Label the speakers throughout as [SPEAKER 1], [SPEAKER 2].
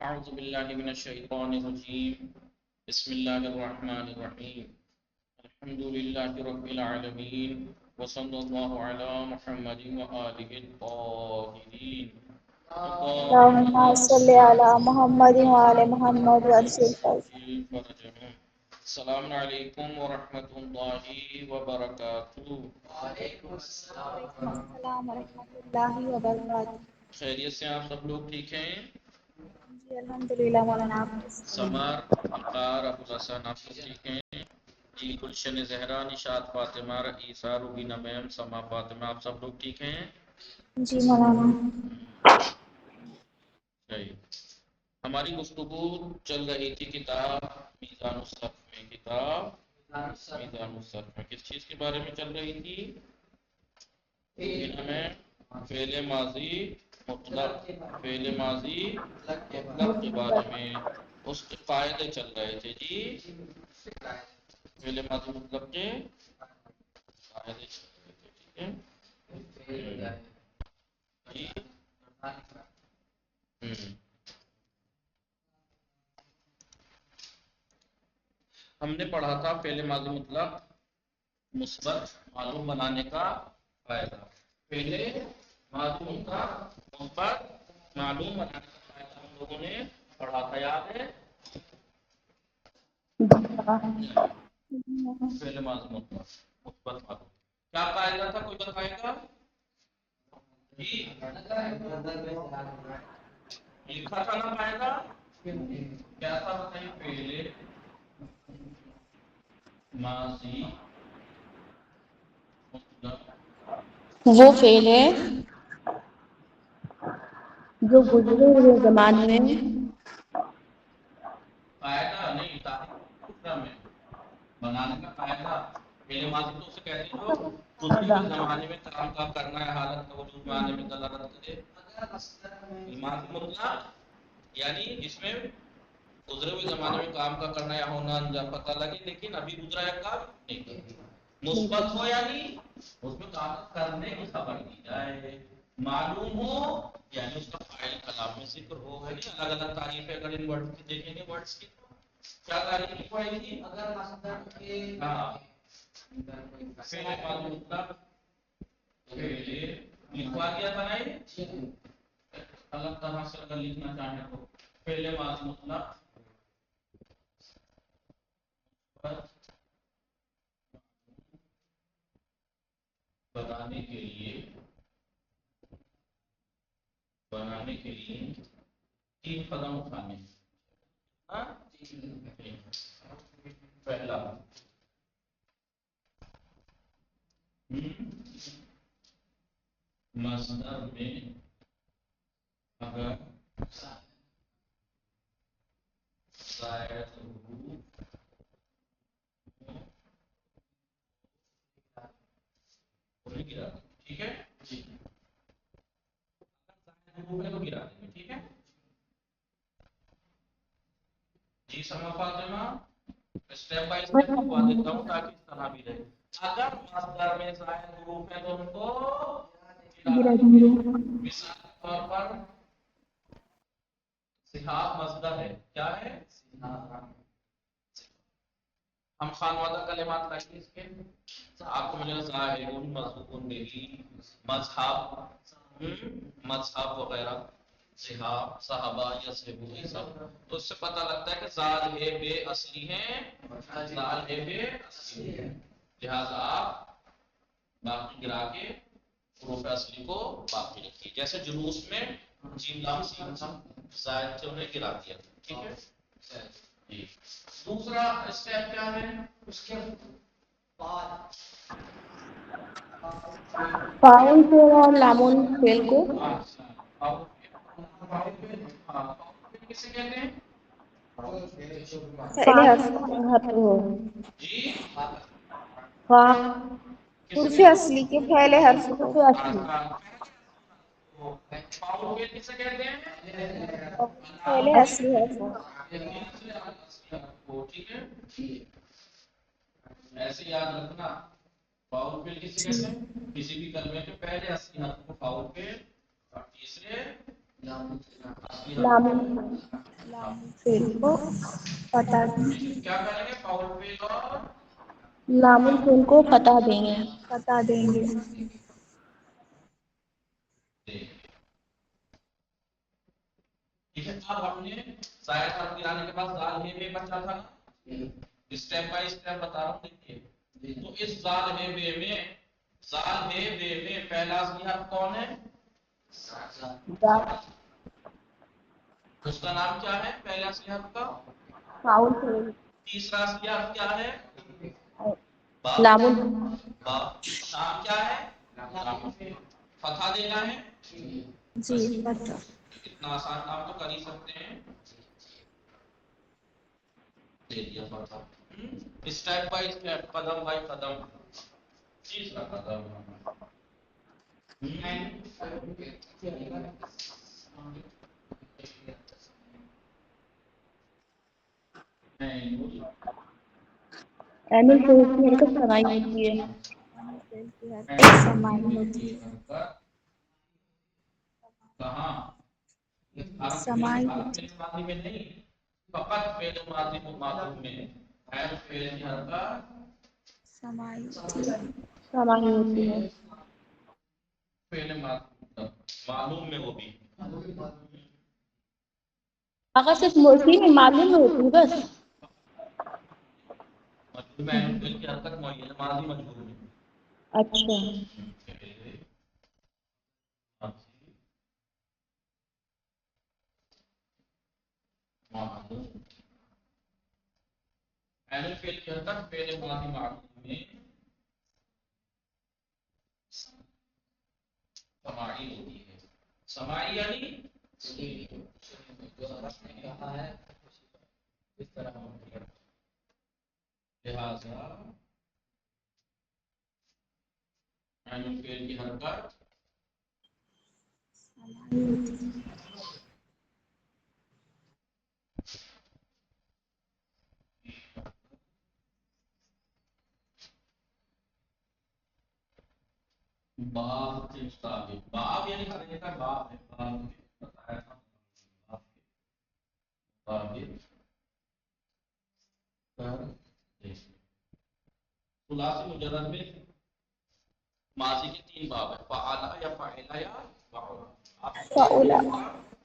[SPEAKER 1] أعوذ بالله من الشيطان الرجيم بسم الله الرحمن الرحيم الحمد لله رب العالمين وصلى الله على محمد وآله الطاهرين
[SPEAKER 2] اللهم صل على محمد وعلى محمد وسلم.
[SPEAKER 1] فرجهم. السلام علیکم ورحمۃ اللہ وبرکاتہ.
[SPEAKER 2] وعلیکم السلام ورحمۃ اللہ وبرکاتہ.
[SPEAKER 1] خیریت سے آپ سب لوگ ٹھیک ہیں؟
[SPEAKER 2] جی الحمدللہ مولانا. آپ
[SPEAKER 1] سمر وقار ابو الحسن آپ سب ٹھیک ہیں؟ جی گلشن زہرا نشاط فاطمہ رئیسہ روبینہ میم سما فاطمہ آپ سب لوگ ٹھیک ہیں؟
[SPEAKER 2] جی مولانا.
[SPEAKER 1] صحیح. ہماری گفتگو چل رہی تھی کتاب میزان الصرف میں. کتاب میزان الصرف میں کس چیز کے بارے میں چل رہی تھی؟ میں فعل ماضی مطلق فعل ماضی مطلق کے بارے میں اس کے قاعدے چل رہے تھے. جی فعل ماضی مطلق کے قاعدے چل رہے تھے. ٹھیک ہے جی. ہم نے پڑھا تھا فعل ماضی مطلق مثبت معلوم بنانے کا فائدہ. فعل ماضی مطلق مثبت معلوم بنانے کا فائدہ ہم لوگوں نے پڑھا تھا. یاد ہے؟ فعل ماضی مطلق مثبت معلوم کیا قاعدہ تھا؟ کوئی بتائے گا؟ جی لکھا تھا نا قاعدہ. کیا تھا بتائیے؟ فعل ماضی مطلق
[SPEAKER 3] وہ فعل ہے جو گزرے ہوئے زمانے میں
[SPEAKER 1] قاعدہ نہیں تاریخ میں بنانے کا قاعدہ. فعل ماضی تو اسے کہتے ہیں جو گزرے ہوئے زمانے میں کام کا کرنا ہے، حالت کا وجود میں آنے میں دلالت کرے. ماضی مطلق یعنی جس میں گزرے ہوئے زمانے میں کام کا کرنا یا ہونا انجام پتہ لگے لیکن ابھی گزرا ہے کام نہیں کیا. مثبت ہو یعنی اس میں کام کرنے کی خبر دی جائے. معلوم ہو یعنی اس کا فاعل کلام میں ذکر ہو. الگ الگ تعریفیں اگر ان ورڈ کی دیکھیں گے ورڈز کی تو کیا تعریف پڑے گی؟ اگر مصدر کے فعل ماضی مطلق فعل لکھوا دیا تھا نا. الگ طرح سے اگر لکھنا چاہیں تو فعل ماضی مطلق بنانے کے لیے تین قدم اٹھانے. پہلا مصدر میں اگر زائد حروف گرا. ٹھیک ہے جی. گرا دیں گے. ٹھیک ہے جی. سما فاطمہ اسٹیپ بائی اسٹیپ لکھوا دیتا ہوں تاکہ اس طرح بھی رہے. اگر مصدر میں زائد حروف ہیں تو ان کو گرا دیں گے. مثال کے طور پر صحاب مصدر ہے. کیا ہے؟ ہم خانوادہ کلمات لائیں گے اس کے. آپ کو ملے گا ظاہر مذکور بھی مذہب وغیرہ صحاب صحابہ یا صحبو یہ سب. تو اس سے پتہ لگتا ہے کہ زال ہے بے اصلی ہیں. زال ہے بے اصلی ہے لہذا آپ باقی گرا کے حروف اصلی کو باقی رکھیے. جیسے جلوس میں جیم لام سین زائد سے انہیں گرا دیا. ٹھیک ہے جی. دوسرا اسٹیپ کیا ہے؟ اس کے بعد
[SPEAKER 3] فاعل فعل اور لامون فعل کو
[SPEAKER 1] کسے کہتے ہیں؟
[SPEAKER 2] پہلے حرف
[SPEAKER 3] ہو
[SPEAKER 1] جی
[SPEAKER 2] حروف اصلی کے پہلے حرف کو
[SPEAKER 1] کسے کہتے ہیں؟
[SPEAKER 2] پہلے اصلی حرف کو.
[SPEAKER 1] ٹھیک ہے ایسے یاد رکھنا. فاؤل فعل کسے کہتے ہیں؟ کسی بھی کلمے کے پہلے اصلی حرف کو فاؤل فعل اور تیسرے اصلی حرف
[SPEAKER 3] لامون
[SPEAKER 2] लाम फेल को फतह
[SPEAKER 1] क्या करेंगे? फाउल फेल और
[SPEAKER 3] लामुल फेल को फतह देंगे।
[SPEAKER 2] फतह देंगे।
[SPEAKER 1] ठीक है, अब हमने शायद हर्फ गिराने के बाद जाल हे बे बचा था ना, स्टेप बाय स्टेप बता रहा हूँ, देखिए। तो इस जाल हे बे में पहला असली हर्फ कौन है? उसका नाम क्या है पहले असली हर्फ का?
[SPEAKER 3] Foul fail.
[SPEAKER 1] तीसरा असली हर्फ क्या है? बा।
[SPEAKER 3] लामुल।
[SPEAKER 1] बा। नाम क्या है? लाम। फतहा देना है।
[SPEAKER 2] जी फतह।
[SPEAKER 1] इतना आसान काम तो कर ही सकते हैं। दे दिया फतहा। स्टेप बाय स्टेप, कदम बाय कदम। तीसरा कदम
[SPEAKER 3] ऐनुल फेल की हरकत समाई होती है।
[SPEAKER 2] लाम फेल की हरकत समाई होती है।
[SPEAKER 1] कहाँ?
[SPEAKER 2] समाई होती है।
[SPEAKER 1] माजी में नहीं, फकत फेल माजी मालूम में ऐन फेल की हरकत
[SPEAKER 2] समाई होती है।
[SPEAKER 3] समाई होती है।
[SPEAKER 1] फेल मालूम में, वो भी
[SPEAKER 3] अगर सिर्फ मुर्सी में मालूम में होती है बस।
[SPEAKER 1] मजबूर में ऐन फेल की हरकत मुअय्यन माजी मजबूर में।
[SPEAKER 3] अच्छा।
[SPEAKER 1] ऐन फेल की हरकत फेल माजी मालूम में समाई होती है। समाई यानी कहा है इस तरह होती है। लिहाजा ऐन फेल की हरकत
[SPEAKER 2] समाई होती है।
[SPEAKER 1] बाब के मुताबिक, बाब यानी हर का बाब है, बाब बताया था, बाब के मुताबिक कर खुलासे मुजर्रद में माजी के 3 बाब है, फ़अला या फ़अला या फ़अला। आप
[SPEAKER 2] फ़अला।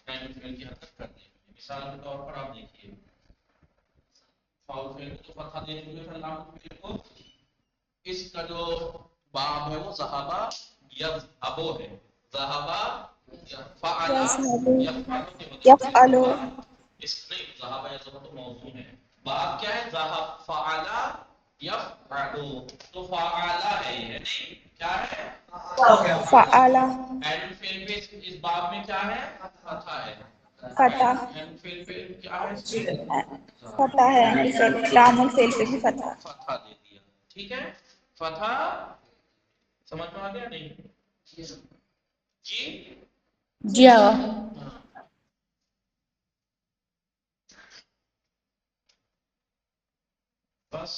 [SPEAKER 1] ऐन फेल की हरकत कर देंगे। मिसाल के तौर पर आप देखिए, फाउल फेल को तो फतहा दे चुके थे, लाम फेल को इसका जो बाब है वो ज़हाबा यज़हबो है। ज़हाबा फ़अला
[SPEAKER 2] यज़हबु
[SPEAKER 1] यफ़अलु के बदले
[SPEAKER 2] यफ़अलु।
[SPEAKER 1] इस नहीं, ज़हाबा यज़हबु तो मौजूद है। बाब क्या है? ज़हब फ़अला यफ़अलु, तो फ़अला है ये, नहीं क्या है?
[SPEAKER 2] फ़अला।
[SPEAKER 1] ऐन फेल पे इस बाब में क्या है? फतहा है।
[SPEAKER 2] फतह।
[SPEAKER 1] ऐन फेल पे क्या है?
[SPEAKER 2] फतह है ऐनुल फेल, लामुल फेल पे भी फतह।
[SPEAKER 1] फतहा दे दिया। ठीक है, फतहा समझ में आ गया? नहीं जी?
[SPEAKER 3] जी हाँ।
[SPEAKER 1] बस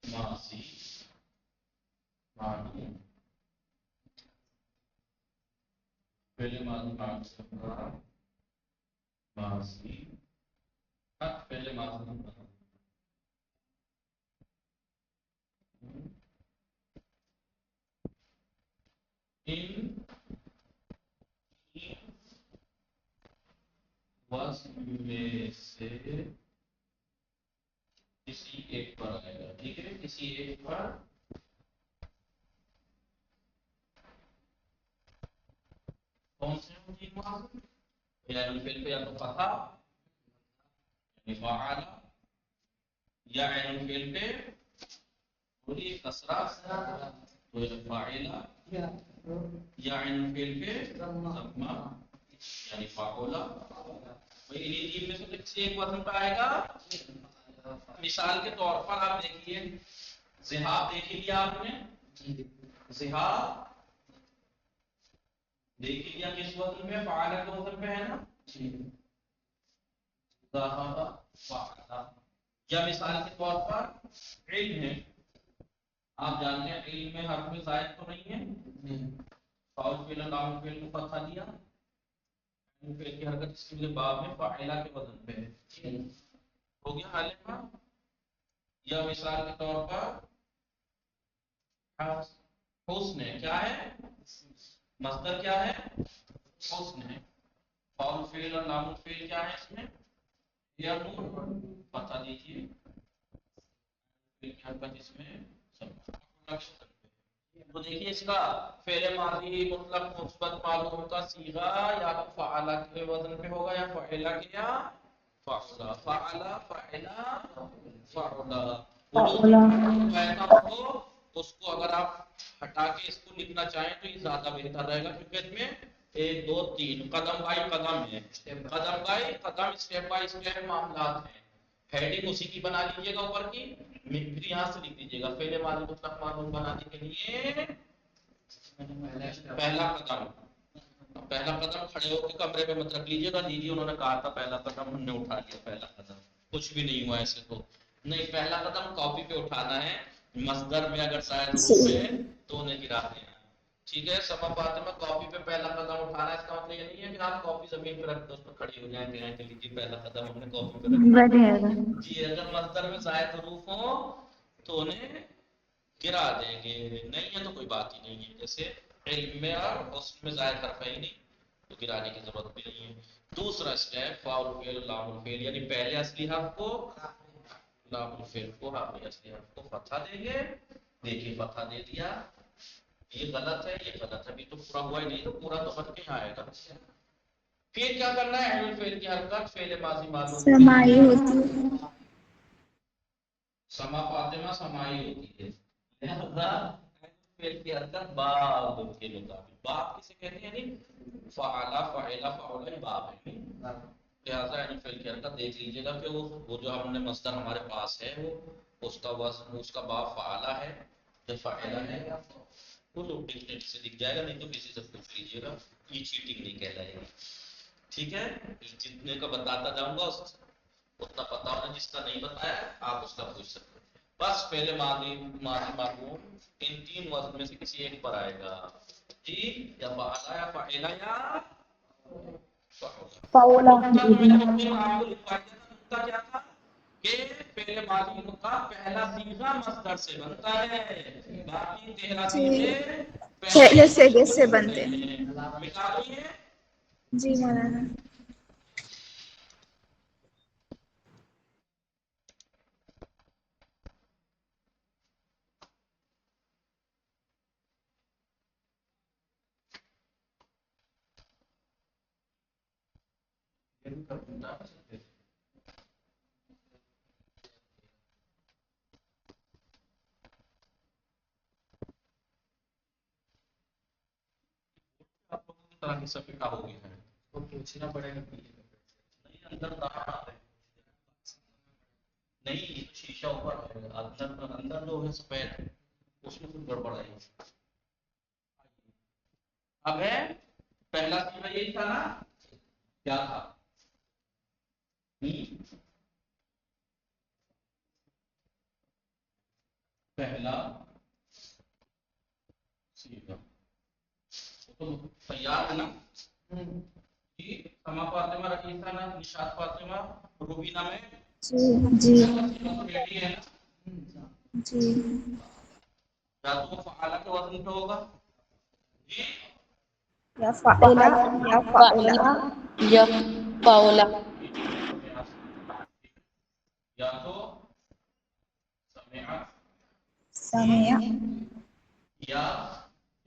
[SPEAKER 1] मासी मालूम, पहले मालूम मासी, पहले मालूम इन वस्फ में से किसी एक पर आएगा। ठीक है, किसी एक पर कौन से होंगे मालूम? ऐनुल फेल पे या तो फतहा यानी फ़अला, या ऐनुल फेल पे पूरी कसरा तो फ़ाइला, या ऐनुल फेल पे ज़म्मा यानी फ़अला। भाई इन्हीं तीन में से किसी एक वजन पे आएगा। मिसाल के तौर पर आप देखिए, ज़िहाब देख लिया आपने, ज़िहाब देख लिया किस वजन पे? फ़अला के वजन पे है ना। ज़हबा फ़अला। या मिसाल के तौर पर इल्म है, آپ جانتے ہیں علم میں حرف میں زائد تو نہیں ہے، فاؤل فعل اور لام فعل کو فتحہ دیا، فعل کی حرکت اس کے باب میں فاعلہ کے وزن پہ ہے، ہو گیا حال میں. یا مثال کے طور پر حسن ہے، کیا ہے مصدر، کیا ہے حسن ہے، فاؤل فعل اور لام فعل کیا ہے اس میں یا نون، فتحہ دیجیے فعل کی حرکت اس میں سب. تو دیکھیے اس کا فعل ماضی مطلق مثبت معلوم کا صیغہ یا تو فعل کے وزن پہ ہوگا یا فعل کے یا فعل، فعل فعل فعل. وہ جو
[SPEAKER 3] فعلا
[SPEAKER 1] پیدا ہو اس کو اگر آپ ہٹا کے اس کو لکھنا چاہیں تو یہ زیادہ بہتر رہے گا، کیونکہ اس میں 1 2 3 قدم بائی قدم ہے، قدم بائی قدم اسٹیپ بائی اسٹیپ معاملات ہیں. ہیڈنگ اسی کی بنا لیجیے گا اوپر کی، پھر یہاں سے لکھ دیجیے گا فعل ماضی مطلق معلوم بنانے کے لیے پہلا قدم. پہلا قدم کھڑے ہو کے کمرے میں مت رکھ لیجیے گا، لیجیے انہوں نے کہا تھا پہلا قدم ہم نے اٹھا لیا، پہلا قدم کچھ بھی نہیں ہوا ایسے تو نہیں. پہلا قدم کاپی پہ اٹھانا ہے، مصدر میں اگر شاید حروف ہے تو انہیں گرا دینا. ٹھیک ہے، سما فاطمہ کاپی پہ پہلا قدم اٹھانا ہے، اس کا مطلب یہ نہیں ہے کہ آپ کاپی زمین پہ رکھ دو اس پہ کھڑی ہو جائیں کہ لیجیے پہلا قدم ہم نے کاپی پہ رکھ
[SPEAKER 3] بڑھے گا.
[SPEAKER 1] دیا. جی اگر مصدر میں زائد حروف ہوں تو انہیں گرا دیں گے، نہیں ہے تو کوئی بات ہی نہیں ہے. جیسے علم میں اور اس میں زائد حرف ہے ہی نہیں تو گرانے کی ضرورت بھی نہیں ہے. دوسرا اسٹیپ فاؤل فعل لام الفعل، یعنی پہلے اصلی حرف کو لام الفعل کو حرف اصلی حرف کو فتحہ دیں گے. دیکھیے فتحہ دے دیا، یہ غلط ہے یہ غلط ہے، ابھی تو پورا ہوا ہی نہیں تو پورا تو بن کے آئے گا. پھر کیا کرنا ہے، علم فعل کی حرکت فعل ماضی معلوم کے
[SPEAKER 2] سمائی
[SPEAKER 1] لیے
[SPEAKER 2] ہوتی ہے.
[SPEAKER 1] سما فاطمہ سمائی ہوتی ہے، لہذا فعل کی حرکت باب کے مطابق، باب کسے کہتے ہیں یعنی فعل فعل فعل باب ہے. لہذا یعنی فعل کی حرکت دیکھ لیجیے گا کہ وہ جو ہم نے مصدر ہمارے پاس ہے وہ اس کا وزن اس کا باب فعل ہے یا فعل ہے، وہ لوگ ڈکشنری سے دکھ جائے گا، نہیں تو کسی سے پوچھ لیجیے گا، یہ چیٹنگ نہیں کہلائے گی. ٹھیک ہے، جتنے کا بتاتا جاؤں گا اتنا پتا ہونا، جس کا نہیں بتایا آپ اس کا پوچھ سکتے ہیں. بس پہلے ماضی معلوم ان 3 وزن میں سے کسی ایک پر آئے گا، جی یا فعلا یا فعلا یا
[SPEAKER 3] فعلا
[SPEAKER 1] میں نے اپنے آپ کو لکھوایا تھا، نقطہ کیا تھا کہ پہلے ماضی کا پہلا صیغہ مصدر سے بنتا ہے، باقی 13
[SPEAKER 2] جی
[SPEAKER 1] صیغے
[SPEAKER 2] پہلے
[SPEAKER 1] پہلے
[SPEAKER 2] سے
[SPEAKER 1] سے بنتے ہیں. مٹا دو یہ.
[SPEAKER 2] جی مولانا.
[SPEAKER 1] آپ لوگوں کی طرح سب پکا ہو گیا ہے تو پوچھنا پڑے گا نہیں اندر دار نہیں، یہ تو شیشہ اوپر ہے اندر، اندر جو ہے سفید اس میں کچھ گڑبڑ ہے. اب ہے پہلا صیغہ یہی تھا نا، کیا تھا پہلا صیغہ تو تیار ہے نا جی. سما فاطمہ رئیسہ نا، نشاط فاطمہ روبینہ میں
[SPEAKER 2] جی جی
[SPEAKER 1] ریڈی ہے نا.
[SPEAKER 2] جی
[SPEAKER 1] یا تو فعال کے وزن پہ ہوگا جی
[SPEAKER 2] یا فعلا یا فعلا
[SPEAKER 3] فعلا یا فعلا
[SPEAKER 1] یا تو سمع
[SPEAKER 2] سمع
[SPEAKER 1] یا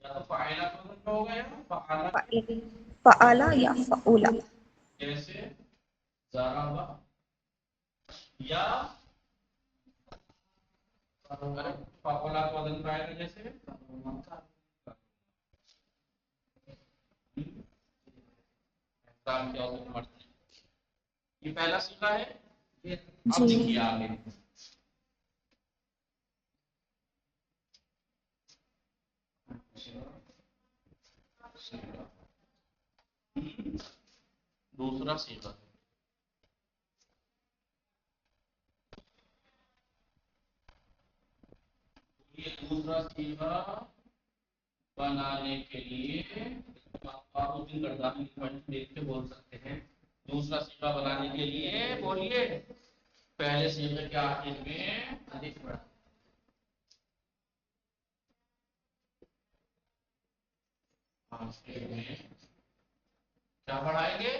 [SPEAKER 1] تو فاعلہ کے وزن پہ ہوگا یا فعال کے،
[SPEAKER 2] فعلا یا فعولا.
[SPEAKER 1] جیسے ضربہ یا فعلا کے وزن پہ آئے گا جیسے کام کیا ہوگا مرتے. یہ پہلا صیغہ ہے. اب
[SPEAKER 2] جی
[SPEAKER 1] دیکھیے آگے دوسرا صیغہ ये दूसरा सीधा बनाने के लिए आप उस दिन गर्दानी पॉइंट देख के बोल सकते हैं। दूसरा सीधा बनाने के लिए बोलिए पहले सीधे के आखिर में अधिक बढ़ा, आखिर में क्या बढ़ाएंगे?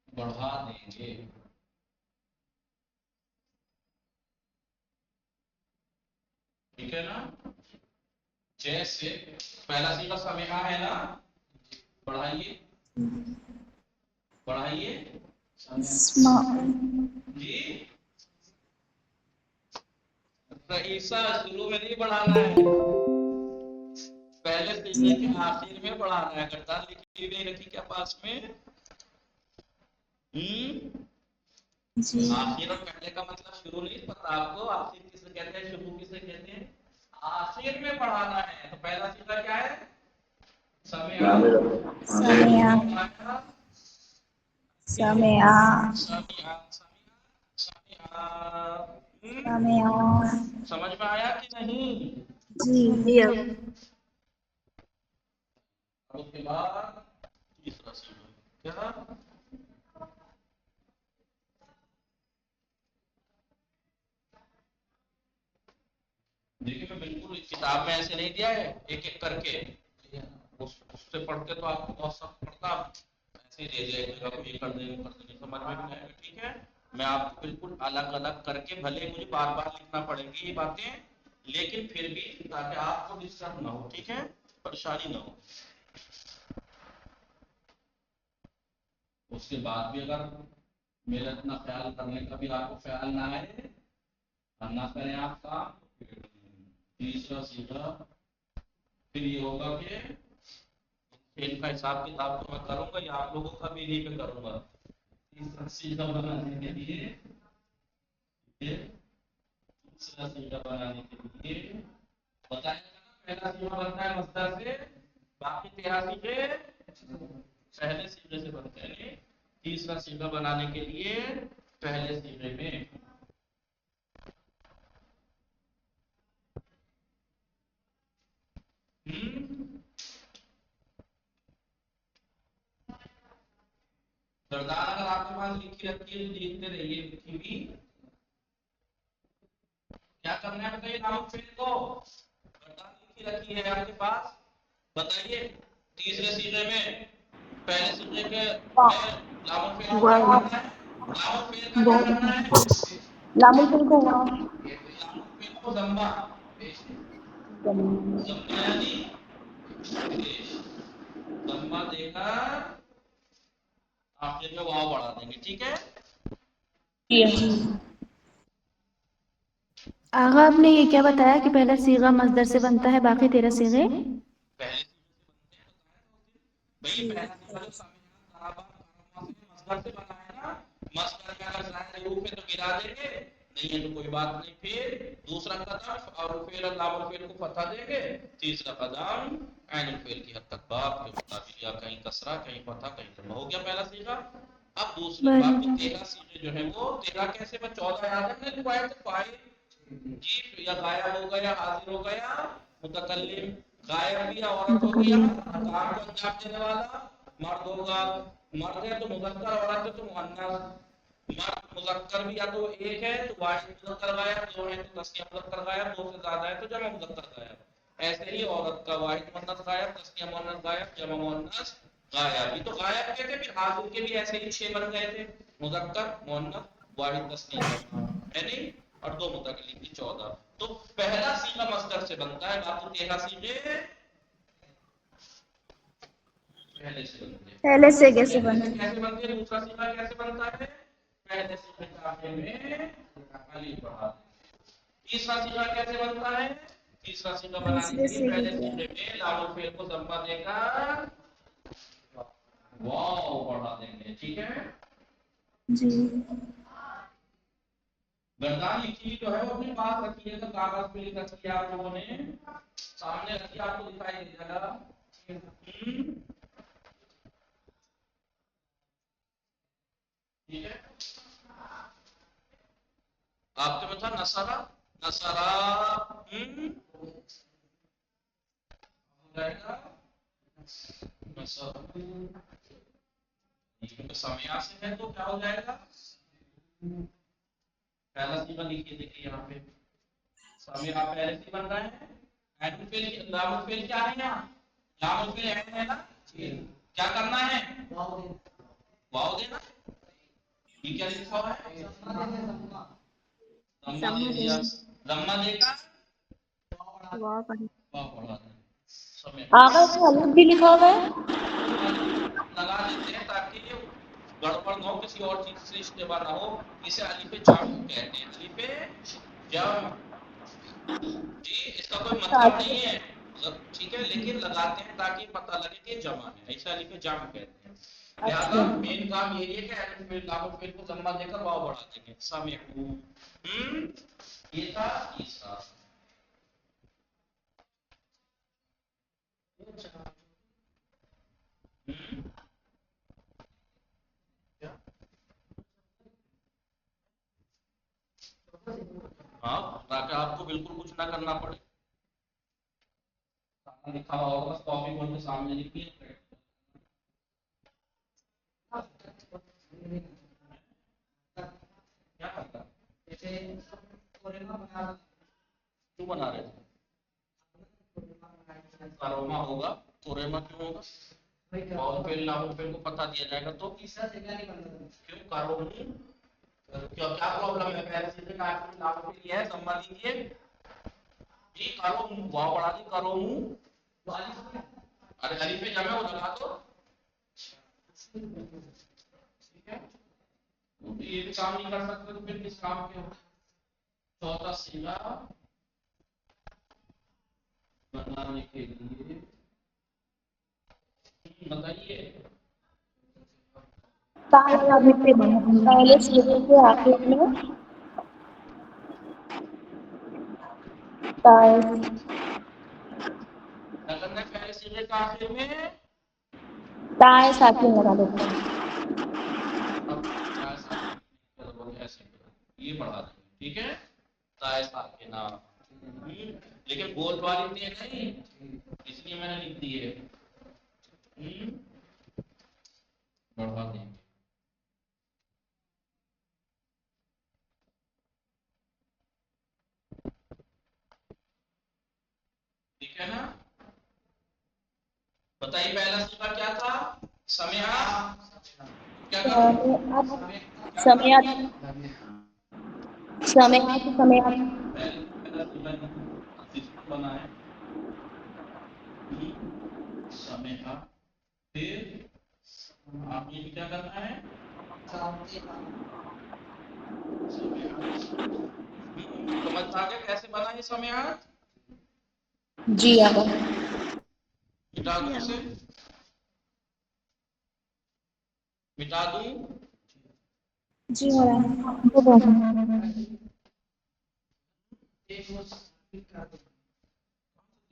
[SPEAKER 1] बढ़ा देंगे। ठीक है ना? जैसे पहला सीधा समय है ना, बढ़ाइए बढ़ाइए जी। रईसा शुरू में नहीं बढ़ाना है, पहले सीधे के आखिर में बढ़ाना है। गर्दान लिखी नहीं रखी क्या पास में? आखिर और पहले का मतलब शुरू नहीं पता आपको? आखिर किसे कहते हैं, शुरू किसे कहते हैं? आखिर में बढ़ाना है। तो पहला सीधा क्या है? समय समझ में आया कि नहीं?
[SPEAKER 3] जी।
[SPEAKER 1] उसके बाद तीसरा सीधा क्या? देखिए मैं बिल्कुल किताब में ऐसे नहीं दिया है एक एक करके, उससे पढ़ते तो आपको बहुत सख्त पड़ता, ऐसे ही दे दिया एक जगह को, ये कर देंगे समझ में भी नहीं आएगा। ठीक है, मैं आपको बिल्कुल अलग अलग करके, भले मुझे बार बार लिखना पड़ेगी ये बातें, लेकिन फिर भी ताकि आपको डिस्टर्ब ना हो, ठीक है, परेशानी ना हो। उसके बाद भी अगर मेरा इतना ख्याल करने का भी आपको ख्याल ना आए, ना करें आप काम, तीसरा सीधा फिर ये होगा कि इनका हिसाब किताब तो मैं करूंगा, या आप लोगों का भी यही पे करूंगा। तीसरा सीधा बनाने के लिए, तीसरा सीधा बनाने के लिए बताया ना, पहला सीधा बनता है मस्दर से, बाकी 13 सीधे पहले सीधे से बनते हैं। तीसरा सीधा बनाने के लिए पहले सीधे में गर्दान अगर आपके पास लिखी रखी है तो देखते रहिए लिखी हुई। क्या करना है बताइए, नामक फेल को गर्दान लिखी रखी है आपके पास, बताइए तीसरे सीधे में पहले सीधे के लामक फेल को क्या करना है? लामक फेल का क्या करना है?
[SPEAKER 3] लामुल फेल को
[SPEAKER 1] लामक फेल को जम्बा यानी जम्बा देकर आखिर में वाव बढ़ा देंगे। ठीक है,
[SPEAKER 3] आगा आपने ये क्या बताया कि पहला सीगा मस्दर से बनता है, बाकी 13 सीगे
[SPEAKER 1] पहले भाई पहला सीगा जो मस्दर से बना है ना, मस्दर का अगर जाहिर रूप है तो गिरा देंगे, नहीं है तो कोई बात नहीं। फिर दूसरा कदम और फेल और लाम फेल को फतह देंगे, तीसरा कदम ऐन फेल की हद तक बात के मुताबिक, या कहीं कसरा कहीं फतह कहीं जमा, हो गया पहला सीगा। अब दूसरी बात, 13 सीगे जो है वो 13 कैसे, 14 याद है मैंने लिखवाया तो फाइल जी, या गायब हो गया, हाजिर हो गया, मुतकल्लिम गायब भी, औरत हो गया, काम को अंजाम देने वाला मर्द होगा, मर्द है तो मुज़क्कर, औरत है तो मुअन्नस, मर्द मुज़क्कर भी या तो एक है तो वाहिद मुज़क्कर गायब, दो है तो तस्निया मुज़क्कर गायब, दो से ज्यादा है तो जमा मुज़क्कर गायब। ऐसे ही औरत का वाहिद मुअन्नस गायब, तस्निया मुअन्नस गायब, जमा मुअन्नस गायब। ये तो गायब के थे, फिर हाजिर के भी ऐसे ही 6 बन गए थे, मुज़क्कर मुअन्नस वाहिद तस्निया जमा, है नहीं, और दो मुतकल्लिम की 14। तो पहला सीगा मस्दर से बनता है, बाकी 13 सीगे पहले से बनते हैं।
[SPEAKER 2] पहले से कैसे बनते हैं?
[SPEAKER 1] कैसे बनते हैं? दूसरा सीगा कैसे बनता है? पहले सीगे के आखिर में अलिफ बढ़ा देंगे। तीसरा सीगा कैसे बनता है? तीसरा सीगा बनाने के लिए पहले सीगे में लाम फेल को जम्मा देकर वाव बढ़ा देंगे। ठीक है
[SPEAKER 2] जी।
[SPEAKER 1] गर्दान लिखी जो है वो अपने पास रखिएगा, कागज पे लिख रखी है आप लोगों ने, सामने रखिए, आपको दिखाई दे जाएगा। ठीक है, आपके में था नसरा, नसरा रहेगा नसरा, क्योंकि समय से है तो क्या हो जाएगा, पहला सीमा लिखिए, देखिए यहाँ पे समय आप पहले से बन रहा है, लामुल फेल क्या है, यहाँ लामुल फेल है ना, क्या करना है, वाव देना, ये क्या लिखा हुआ है, रम्मा दे दिया, रम्मा देगा वाव पढ़ा, समय
[SPEAKER 2] आगे में अलिफ भी लिखा हुआ है।
[SPEAKER 1] लगा देते हैं ताकि गड़बड़ ना हो, किसी और चीज से इस्तेमाल ना हो। इसे अलिफ जाम कहते हैं, अलिफ जाम जी, इसका कोई मतलब नहीं है, ठीक है, लेकिन लगाते हैं ताकि पता लगे कि जमा है, इसे अलिफ जाम कहते हैं। लिहाजा मेन काम यही है कि अलिफ फेल लामुल फेल को जम्मा देकर वाव बढ़ा देंगे, समिअू। ये था तीसरा। हाँ, ताकि आपको बिल्कुल कुछ ना करना पड़े, लिखा हुआ होगा, बस कॉपी बोर्ड के सामने लिखिए। क्या करता क्यों बना रहे थे, करोमा होगा, तोरेमा क्यों होगा, वाव फेल लामुल फेल को पता दिया जाएगा तो क्यों करोमू, क्या क्या प्रॉब्लम है, पहले से लामुल फेल है, जम्मा दीजिए जी, करोमू वाव बढ़ा दी, करोमू, अरे अलिफ पे जमा वो लगा दो, ठीक है, तो ये भी काम नहीं कर सकते तो फिर किस काम के हो। चौथा सीधा बनाने के लिए बताइए,
[SPEAKER 2] पहले सीधे के आखिर में
[SPEAKER 1] क्या करना है, पहले सीधे का आखिर में
[SPEAKER 2] ताए साकिन लगा देते हैं।
[SPEAKER 1] ऐसे ये पढ़ा देंगे, ठीक है, ताए साकिना, लेकिन गोल वाली ने नहीं, इसलिए मैंने लिख दी है, बढ़ा देंगे। ठीक है ना, बताइए पहला सीधा क्या था, समय, क्या करो,
[SPEAKER 2] समय
[SPEAKER 1] बना है समय, फिर आपने भी क्या करना है, समझ आ गया कैसे बना ये समय,
[SPEAKER 2] जी आगा
[SPEAKER 1] मिटा दूं इसे, मिटा दूं,
[SPEAKER 2] जी हो रहा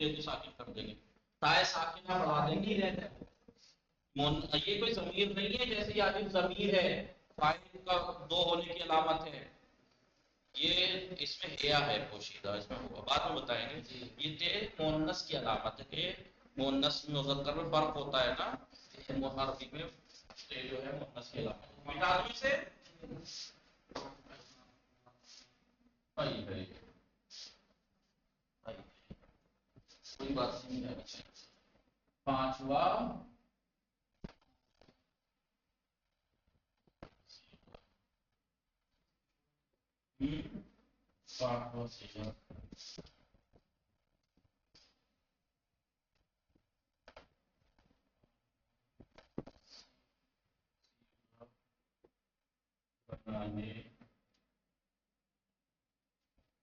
[SPEAKER 1] तो साकिन कर देंगे, ताए साकिना बढ़ा देंगे, ये कोई ज़मीर नहीं है, जैसे ये आदि ज़मीर है, फाइल का दो होने की अलामत है, ये इसमें हेया है पोशीदा, इसमें होगा, बाद में बताएंगे। ये ते मुअन्नस की अलामत है कि मुअन्नस में मुज़क्कर में फर्क होता है ना, मुअर्रफ में ते जो है मुअन्नस की अलामत, मिटा दो इसे, कोई बात नहीं है। पांचवा पांचवा सीधा बनाने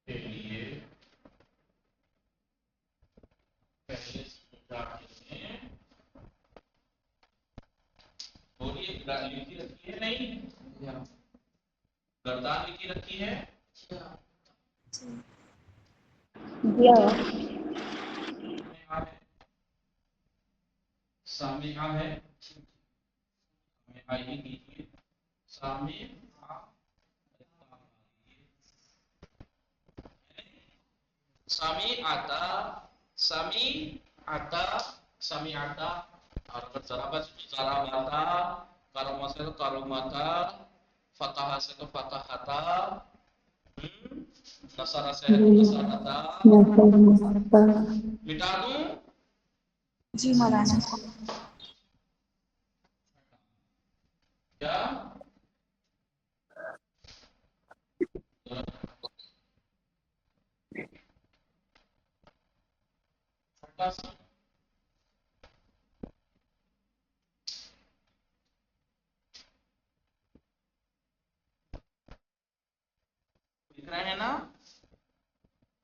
[SPEAKER 1] के लिए पहले बोलिए, लिखी रखी है नहीं, गर्दान लिखी रखी है,
[SPEAKER 2] दिया
[SPEAKER 1] सामिआ है, सामिआ ही कीजिए, सामिआ, सामिआता, सामिआता, सामिआता, और अगर ज़राबाता, करमा से तो करुमाता, फतहा से तो फतहता, नसरा से है तो नसरता, मिटा दूं?
[SPEAKER 2] जी मौलाना।
[SPEAKER 1] क्या? दिख रहे हैं ना?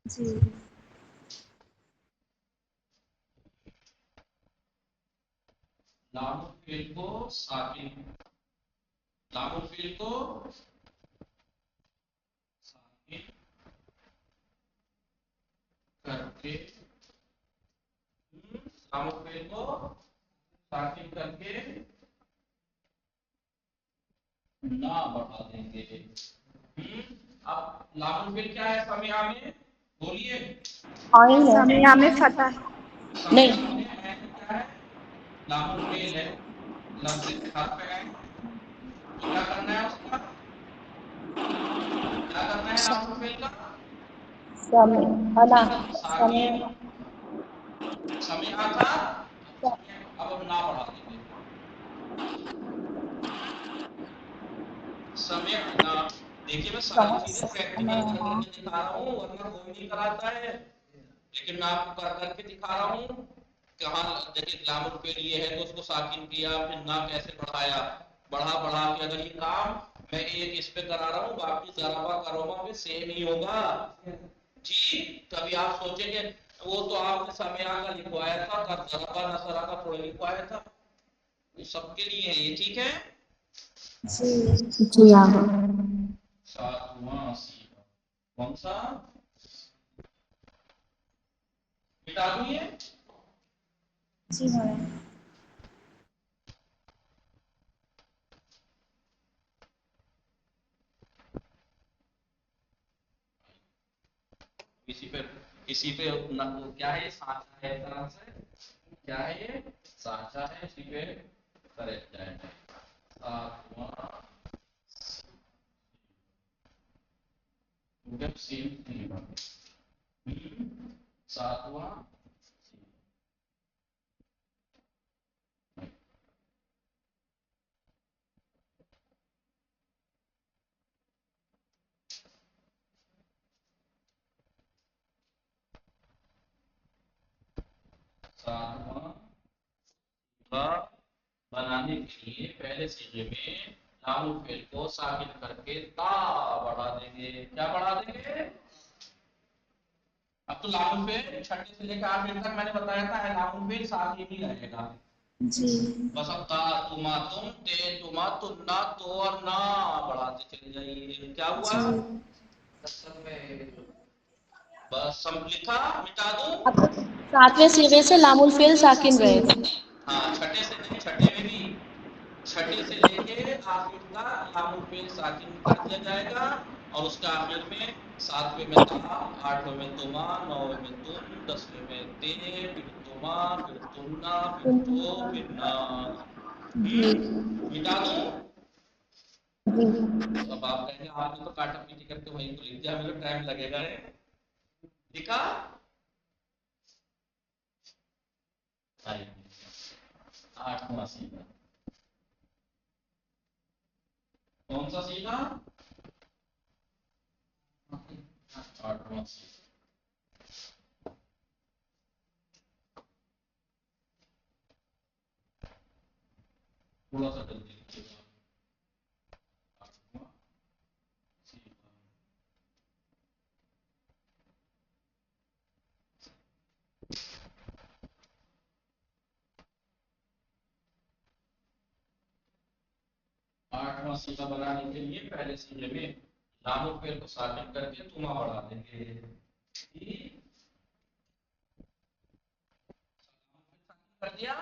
[SPEAKER 2] जी
[SPEAKER 1] लामुल फेल को साकिन, लामुल फेल को साकिन करके, लामुल फेल को साकिन करके ना बढ़ा देंगे। अब लामुल फेल क्या है सामिया में? बोलिए।
[SPEAKER 2] सामिया में फतह है।
[SPEAKER 1] सामिया में है क्या है? लामुल फेल है, लफ्ज़ हर्फ है, तो क्या करना है उसका? क्या करना है लामुल फेल का? साकिन, समिआ था, अब हम ना बढ़ा देंगे, समिअना। देखिए मैं सारी चीजें प्रैक्टिकल कर करके दिखा रहा हूँ, वरना कोई नहीं कराता है, लेकिन मैं आपको कर करके दिखा रहा हूँ। कहाँ देखिए लामुल फेल ये है तो उसको साकिन किया, फिर ना कैसे बढ़ाया, बढ़ा बढ़ा के अगर ये काम मैं एक इस पे करा रहा हूँ, बाकी ज़राबा करोमा पे सेम ही होगा जी। कभी आप सोचेंगे वो तो आपने समिआ का लिखवाया था, तब ज़राबा नसरा का थोड़ा लिखवाया था, ये सबके लिए है ये, ठीक है?
[SPEAKER 3] जी हाँ।
[SPEAKER 1] सातवां सीखा कौन सा? मिटा दूं ये?
[SPEAKER 2] जी मौलाना।
[SPEAKER 1] इसी पे क्या है, साचा है, एक तरह से क्या है ये, साचा है, इसी पे करेक्ट जाएगा। सातवां सेम नहीं बने, सातवां बनाने के लिए पहले सीखे में लामुल फेल को साकिन करके ता बढ़ा देंगे। क्या बढ़ा देंगे? अब तो लामुल फेल छठे से लेकर आठवीं तक मैंने बताया था, लामुल फेल साकिन ही रहेगा
[SPEAKER 2] जी
[SPEAKER 1] बस। अब ता तुमा तुम ते तुमा तुन्ना तो और ना बढ़ाते चले जाइए। क्या हुआ? बस सब लिखा, मिटा दूं?
[SPEAKER 4] सातवें सीगे से लामुल फेल साकिन रहेगा।
[SPEAKER 1] हाँ छठे से नहीं, छठे में भी छठे से लेके आखिर तक लामुल फेल साकिन कर दिया जाएगा, और उसका आखिर में सातवें में ता, आठवें में तुमा, नौवें में तुम, दसवें में ते, फिर तुमा, फिर तुन्ना, फिर तो, फिर ना। मिटा दूं? तो अब आप कहेंगे आपने तो काटा पीटी करके वहीं को लिख दिया, हमें तो टाइम लगेगा है। लिखा? आठवां सीखा कौन सा सीखा? आठवां सीखा थोड़ा सा जल्दी लिखिएगा। आठवां सीखा आठवां सीखा बनाने के लिए पहले सीखे में लामुल फेल को साकिन करके तुमा बढ़ा देंगे। कर दिया?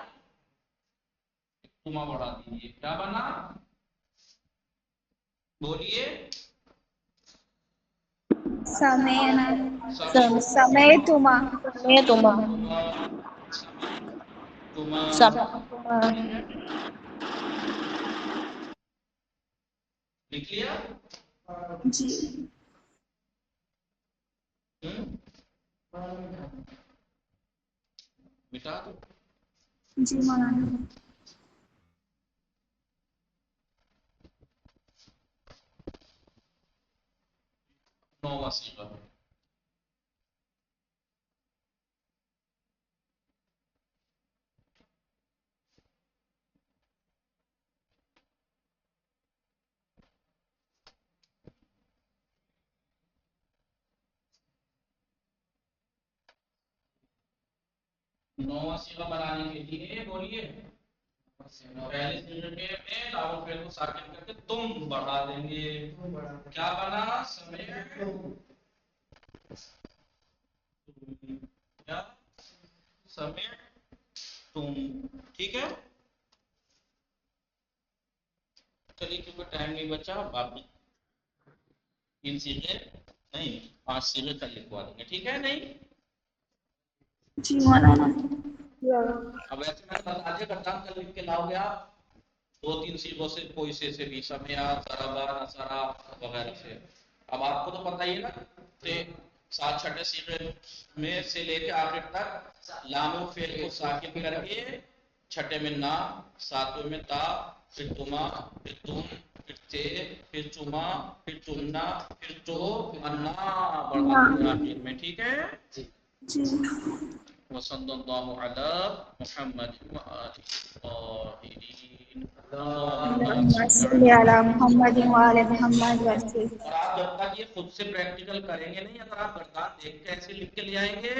[SPEAKER 1] तुमा बढ़ा दीजिए, क्या बना, बोलिए।
[SPEAKER 2] समेना
[SPEAKER 1] समय
[SPEAKER 2] समय तुमा
[SPEAKER 4] मैं तुमा
[SPEAKER 1] तुमा
[SPEAKER 4] सब
[SPEAKER 1] लिख लिया।
[SPEAKER 2] जी
[SPEAKER 1] मिटा दो।
[SPEAKER 2] जी मौलाना।
[SPEAKER 1] 9वां सीगा। नौवां सीगा बनाने के लिए बोलिए, पहले सीगे में लामो फेल को साकिन करके तुम बढ़ा देंगे, क्या बना, समय क्या, समय तुम, ठीक है। चलिए क्योंकि टाइम नहीं बचा, बाकी 3 सीगे नहीं 5 सीगे कल लिखवा देंगे, ठीक है। नहीं
[SPEAKER 2] जी मौलाना।
[SPEAKER 1] अब ऐसे मैंने बता दिया, करता कल लिख के लाओगे आप 2-3 सीगों से, कोई से भी, समया, सरबा, नसरा वगैरह से। अब आपको तो पता ही है ना, तो 7 छठे सीगे में से लेके आखिर तक लामो फेल को साकिन करके, छठे में ना, सातवें में ता, फिर तुमा, फिर तुम, फिर ते, फिर चुमा, फिर चुन्ना, फिर तो, अन्ना बढ़ा देंगे आखिर में, ठीक है।
[SPEAKER 2] जी
[SPEAKER 1] वसल्लल्लाहु अला मुहम्मद व आलिहि ताहिरीन।
[SPEAKER 2] अल्लाहुम्मा सल्ली अला मुहम्मद व आले मुहम्मद वसल्लम।
[SPEAKER 1] और आप जब तक ये खुद से प्रैक्टिकल करेंगे नहीं, अगर आप गर्दान देख के ऐसे लिख के ले आएंगे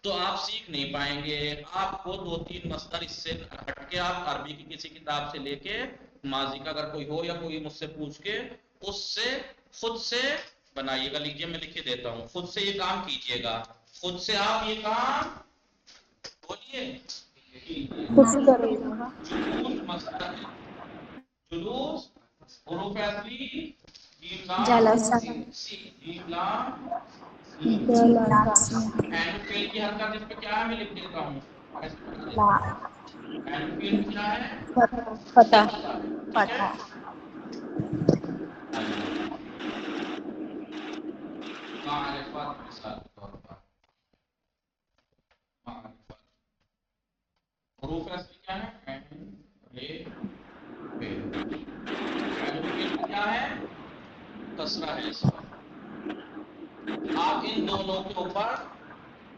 [SPEAKER 1] तो आप सीख नहीं पाएंगे। आपको 2-3 मसदर इससे हटके आप अरबी की किसी किताब से लेके, माजी का अगर कोई हो या कोई मुझसे पूछ के, उससे खुद से बनाइएगा। लिखिए, मैं लिख के देता हूँ, खुद से ये काम कीजिएगा, खुद से आप ये काम बोलिए।
[SPEAKER 4] खुद से करेगा।
[SPEAKER 1] जुलूस मसदर है, जुलूस हुरूफ असली, जीम लाम
[SPEAKER 2] जलसा
[SPEAKER 1] जीम लाम
[SPEAKER 2] जलसा
[SPEAKER 1] एंड फेल की हरकत इस पे क्या है, मैं लिख देता हूँ, ऐसे बता देता
[SPEAKER 2] ला
[SPEAKER 1] हूँ। एंड फेल क्या है,
[SPEAKER 4] पता
[SPEAKER 1] ठीक है।
[SPEAKER 2] पता
[SPEAKER 1] मारिफत मिसाल के तौर पर, मारिफत हुरूफ असली क्या है, एंड रे फेल, एंड फेल क्या है, कसरा है इस पर। आप इन दोनों के ऊपर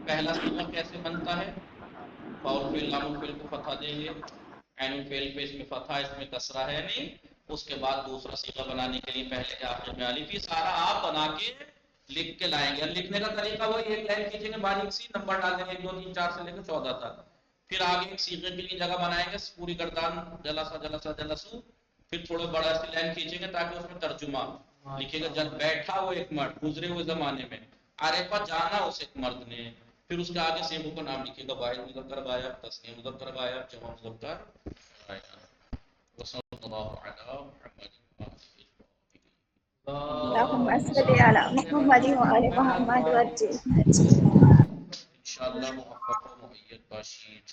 [SPEAKER 1] पहला सीगा कैसे बनता है, फाउल फेल लामुल फेल को फतहा देंगे, ऐनुल फेल पे इसमें फतहा, इसमें कसरा है नहीं। उसके बाद दूसरा सीगा बनाने के लिए पहले के आखिर में अलिफ, ये सारा आप बना के लिख के लाएंगे। लिखने का तरीका वही, एक लाइन खींचेंगे बारीक सी, नंबर डाल देंगे 1 2 3 4 से लेकर 14 तक। फिर आगे एक सीगे के लिए जगह बनाएंगे, पूरी गर्दान जलसा जलसा जलसू, फिर थोड़ा बड़ा सी लाइन खींचेंगे ताकि उसमें तर्जुमा लिखेगा, जब बैठा वो एक मर्द गुजरे हुए जमाने में, आरेफा जाना उस एक मर्द ने, फिर उसके आगे सेबू का नाम लिखेगा, वाहिद मुज़क्कर गायब, तस्नीह मुज़क्कर गायब, जमा मुज़क्कर गायब। वसल्लल्लाहु अला मुहम्मद व आलिहि
[SPEAKER 2] अल्लाहुम्मा सल्ली अला मुहम्मद व आले मुहम्मद वसल्लम।
[SPEAKER 1] इंशाअल्लाह मुवफ़्फ़क़ व मुअय्यद बाशीद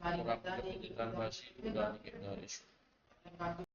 [SPEAKER 1] और आपको बाशीद खुदा निगहदार।